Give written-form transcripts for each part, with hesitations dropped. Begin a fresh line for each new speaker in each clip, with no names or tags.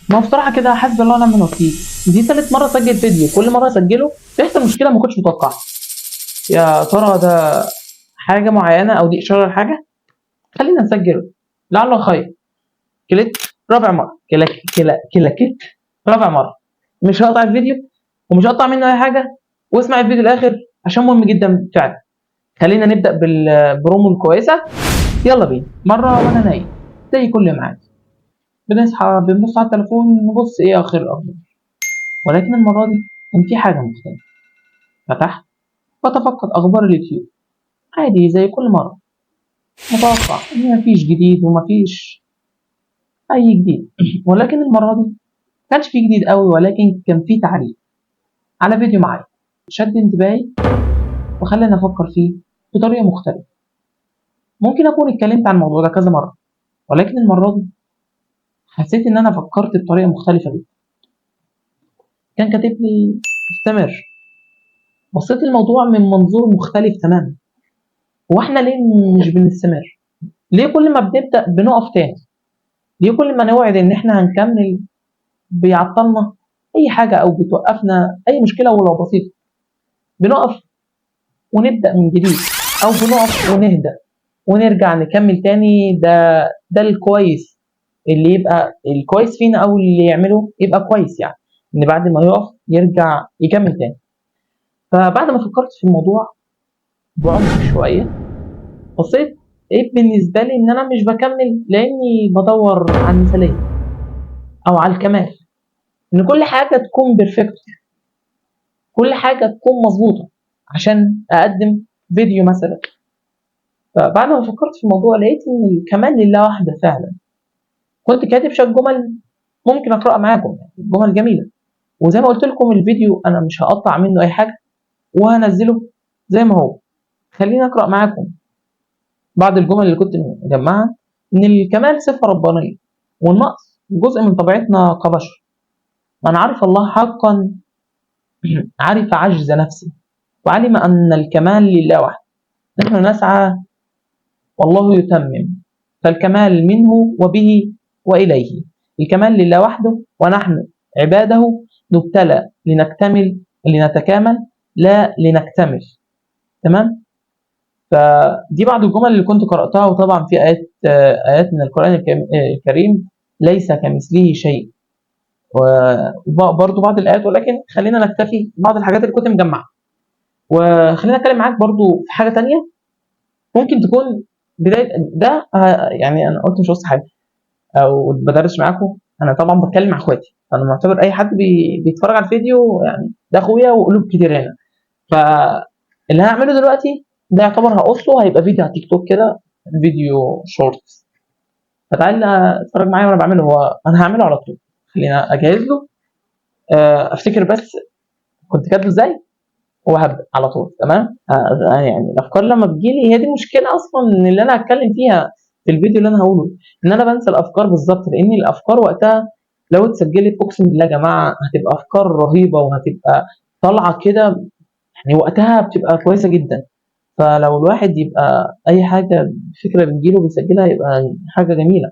ما هو بصراحه كده حسبي الله ونعم الوكيل. دي تالت مره اسجل فيديو، كل مره اسجله تحصل مشكله ما كنتش متوقعها. يا ترى ده حاجه معينه او دي اشاره لحاجه؟ خلينا نسجله لعله خير. كليك رابع مره، كلكت رابع مره. مش هقطع الفيديو ومش هقطع منه اي حاجه، واسمع الفيديو الاخر عشان مهم جدا فعلا. خلينا نبدا بالبرومو الكويسه. يلا بينا. مره وانا نايم زي كل معاد بنصحى بنبص على التليفون، نبص ايه اخر الاخبار. ولكن المره دي كان في حاجه مختلفه. فتحت وتفقد اخبار اليوتيوب عادي زي كل مره، متوقع ان مفيش جديد ومفيش اي جديد. ولكن المره دي كانش في جديد قوي، ولكن كان في تعليق على فيديو معين شد انتباهي وخلاني افكر فيه بطريقه مختلفه. ممكن اكون اتكلمت عن الموضوع ده كذا مره، ولكن المره دي حسيت ان انا فكرت بطريقه مختلفه جدا. كان كاتب لي استمر. بصيت الموضوع من منظور مختلف تماما. هو احنا ليه مش بنستمر؟ ليه كل ما بنبدا بنقف تاني؟ ليه كل ما نوعد ان احنا هنكمل بيعطلنا اي حاجه او بتوقفنا اي مشكله ولو بسيطه؟ بنقف ونبدا من جديد، او بنقف ونهدى ونرجع نكمل تاني. ده الكويس، اللي يبقى الكويس فينا او اللي يعمله يبقى كويس، يعني ان بعد ما يقف يرجع يكمل تاني. فبعد ما فكرت في الموضوع بعمق شويه، بصيت ايه بالنسبه لي ان انا مش بكمل لاني بدور على المثاليه او على الكمال، ان كل حاجه تكون بيرفكت، كل حاجه تكون مظبوطه عشان اقدم فيديو مثلا. فبعد ما فكرت في الموضوع لقيت ان الكمال لله وحده فعلا. كنت كاتب شويه جمل ممكن اقراها معاكم، جمل جميله. وزي ما قلت لكم الفيديو انا مش هقطع منه اي حاجه وهنزله زي ما هو. خليني اقرا معاكم بعض الجمل اللي كنت مجمعها. ان الكمال صفه ربانيه، والنقص جزء من طبيعتنا كبشر. من عرف الله حقا عرف عجز نفسه، وعلم ان الكمال لله وحده. نحن نسعى والله يتمم، فالكمال منه وبه واليه. الكمال لله وحده، ونحن عباده نبتلى لنكتمل، لنتكامل لا لنكتمل. تمام. فدي بعض الجمل اللي كنت قرأتها. وطبعا في آيات من القرآن الكريم ليس كمثله شيء، وبرضه بعض الآيات. ولكن خلينا نكتفي بعض الحاجات اللي كنت مجمعها. وخلينا أتكلم معاك برضه في حاجة تانية ممكن تكون بداية ده. يعني أنا قلت مش قصة حاجة أو بدرس معاكم، أنا طبعا بتكلم مع إخواتي، فأنا معتبر أي حد بيتفرج على الفيديو يعني ده أخويا وقلوب كتير هنا. فاللي هعمله دلوقتي ده يعتبر هقصه، هيبقى فيديو على تيك توك كده، فيديو شورتس. فتعالى اتفرج معايا وانا بعمله. هو انا هعمله على طول، خلينا اجهز له. افتكر بس كنت كاتبه ازاي وهبدا على طول. تمام. يعني الافكار لما بتجيلي هي دي المشكله اصلا ان اللي انا هتكلم فيها في الفيديو اللي انا هقوله، ان انا بنسى الافكار بالظبط. لان الافكار وقتها لو اتسجلت اقسم بالله يا جماعه هتبقى افكار رهيبه وهتبقى طالعه كده، يعني وقتها بتبقى كويسه جدا. فلو الواحد يبقى اي حاجه فكره بتجيله بيسجلها يبقى حاجه جميله.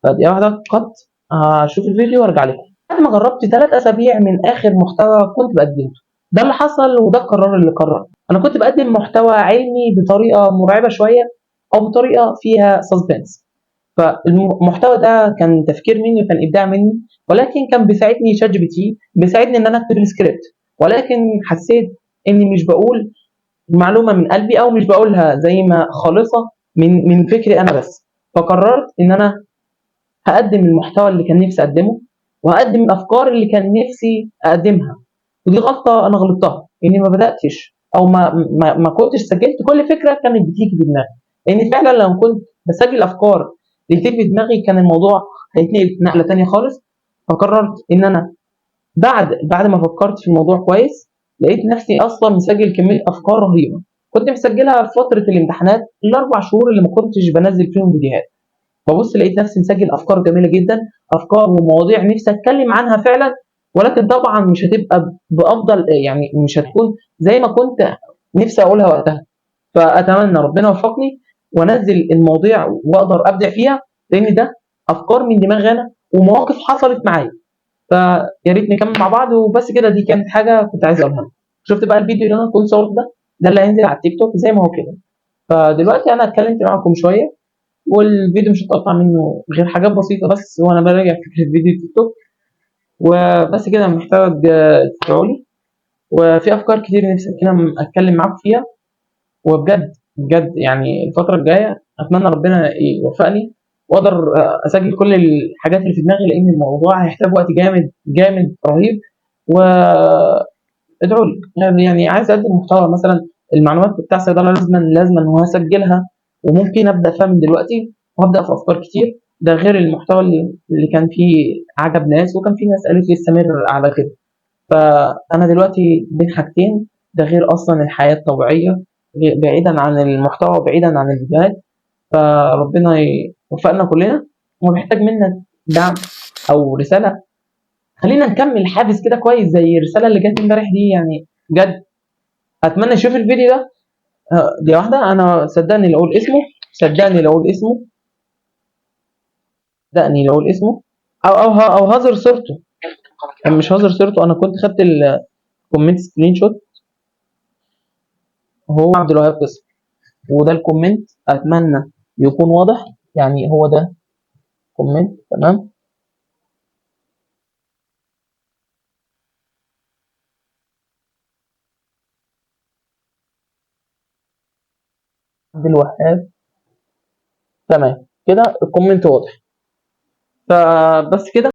فدقيقه واحده قط هشوف الفيديو وارجع لكم. بعد ما جربت 3 اسابيع من اخر محتوى كنت بقدمه، ده اللي حصل وده القرار اللي قرر. انا كنت بقدم محتوى علمي بطريقه مرعبه شويه او بطريقه فيها سسبنس. فالمحتوى ده كان تفكير مني وكان ابداع مني، ولكن كان بيساعدني شات جي بي تي، بيساعدني ان انا اكتب السكريبت. ولكن حسيت اني مش بقول المعلومه من قلبي او مش بقولها زي ما خالصه من فكري انا بس. فقررت ان انا هقدم المحتوى اللي كان نفسي اقدمه، وهقدم الافكار اللي كان نفسي اقدمها. ودي غلطه انا غلطتها اني ما بداتش او ما كنتش سجلت كل فكره كانت بتيجي في دماغي. لان فعلا لو كنت بسجل افكار اللي بتيجي في دماغي كان الموضوع هيتنقل نقله تانية خالص. فقررت ان انا بعد ما فكرت في الموضوع كويس لقيت نفسي اصلا مسجل كميه افكار رهيبه كنت مسجلها في فتره الامتحانات ال4 شهور اللي ما كنتش بنزل فيهم فيديوهات. ببص لقيت نفسي مسجل افكار جميله جدا، افكار ومواضيع نفسي اتكلم عنها فعلا. ولكن طبعا مش هتبقى بافضل، يعني مش هتكون زي ما كنت نفسي اقولها وقتها. فاتمنى ربنا يوفقني وانزل المواضيع واقدر ابدع فيها، لان ده افكار من دماغي انا ومواقف حصلت معايا، فيا ريت نكمل مع بعض. وبس كده، دي كانت حاجه كنت عايز اقولها لك. شفت بقى الفيديو اللي انا كنت صورته ده اللي هينزل على التيك توك زي ما هو كده. فدلوقتي انا اتكلمت معاكم شويه، والفيديو مش هتقطع منه غير حاجات بسيطه بس، وانا براجع فكره فيديو تيك توك. وبس كده محتاج تدعوا لي، وفي افكار كتير نفسي كده اتكلم معاكم فيها. وبجد بجد يعني الفتره الجايه اتمنى ربنا يوفقني واقدر اسجل كل الحاجات اللي في دماغي، لان الموضوع هيحتاج وقت جامد جامد رهيب. وادعوا لي يعني عايز اقدم محتوى مثلا. المعلومات بتاع الصيدله لازم ان هو اسجلها، وممكن ابدا فيها من دلوقتي، وابدا في افكار كتير. ده غير المحتوى اللي كان فيه عجب ناس، وكان في ناس قالت لي استمر على كده. فانا دلوقتي بين حاجتين، ده غير اصلا الحياه الطبيعيه بعيدا عن المحتوى وبعيدا عن الفيديوهات. فربنا يوفقنا كلنا، ومحتاج منك دعم او رساله. خلينا نكمل حافز كده كويس زي الرساله اللي جت امبارح دي يعني. بجد اتمنى اشوف الفيديو ده. دي واحده، انا صدقني لو اقول اسمه، صدقني لو اقول اسمه، صدقني لو اقول اسمه، او هظهر صورته. مش هظهر صورته، انا كنت خدت الكومنت سكرين شوت. هو عبد الوهاب قسم، وده الكومنت اتمنى يكون واضح. يعني هو ده كومنت، تمام. عبد الوهاب، تمام كده الكومنت واضح. فبس كده.